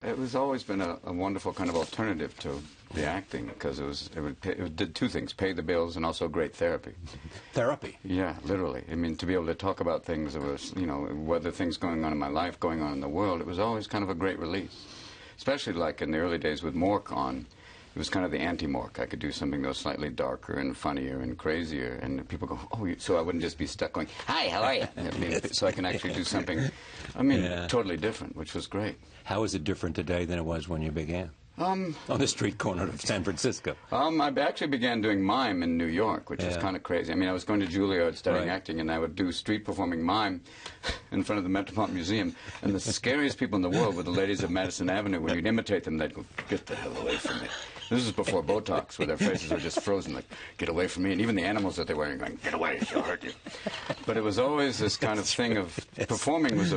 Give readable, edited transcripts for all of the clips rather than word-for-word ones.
It was always been a wonderful kind of alternative to the acting, because it did two things: pay the bills and also great therapy. Therapy? Yeah, literally. I mean, to be able to talk about things that was, whether things going on in my life, going on in the world, it was always kind of a great release. Especially like in the early days with Mork on. It was kind of the anti-Mork. I could do something that was slightly darker and funnier and crazier, and people go, oh, so I wouldn't just be stuck going, hi, how are you? So I can actually do something, totally different, which was great. How is it different today than it was when you began? On the street corner of San Francisco. I actually began doing mime in New York, which was kind of crazy. I mean, I was going to Juilliard studying acting, and I would do street performing mime in front of the Metropolitan Museum. And the scariest people in the world were the ladies of Madison Avenue. When you'd imitate them, they'd go, get the hell away from me. This was before Botox, where their faces were just frozen, like, get away from me. And even the animals that they were wearing going, get away, she'll hurt you. But it was always this kind of thing of performing was,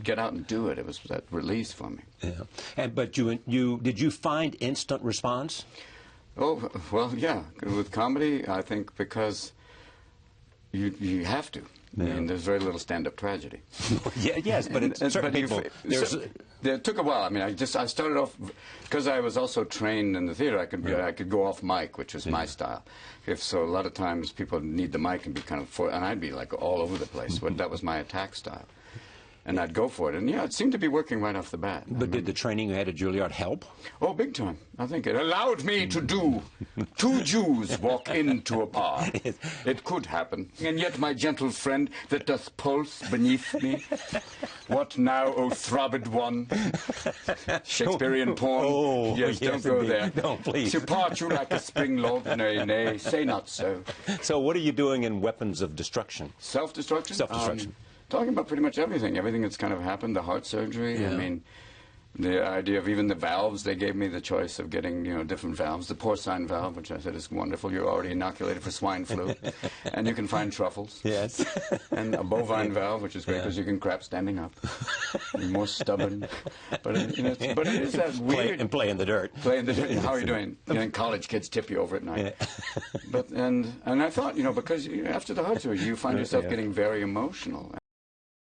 get out and do it. It was that release for me. Yeah. But did you find instant response? Oh, well, yeah. With comedy, I think because you have to. I mean, there's very little stand-up tragedy. Yes, but certain people... It took a while. I mean, I started off, because I was also trained in the theater, I could go off mic, which was my style. So a lot of times people need the mic and be kind of, and I'd be like all over the place. But that was my attack style. And I'd go for it. And, it seemed to be working right off the bat. But did the training you had at Juilliard help? Oh, big time. I think it allowed me to do two Jews walk into a bar. It could happen. And yet, my gentle friend that doth pulse beneath me, what now, O throbbed one? Shakespearean poem. Oh, yes, don't go there. Don't, please. To part you like a spring log, nay, nay, say not so. So what are you doing in Weapons of Destruction? Self-destruction? Self-destruction. Talking about pretty much everything that's kind of happened, the heart surgery, I mean, the idea of even the valves, they gave me the choice of getting, different valves. The porcine valve, which I said is wonderful, you're already inoculated for swine flu, and you can find truffles. Yes. And a bovine valve, which is great because you can crap standing up. You're more stubborn. But it is that weird... Play in the dirt. Play in the dirt. How are you doing? College kids tip you over at night. Yeah. And I thought, because after the heart surgery, you find yourself getting very emotional.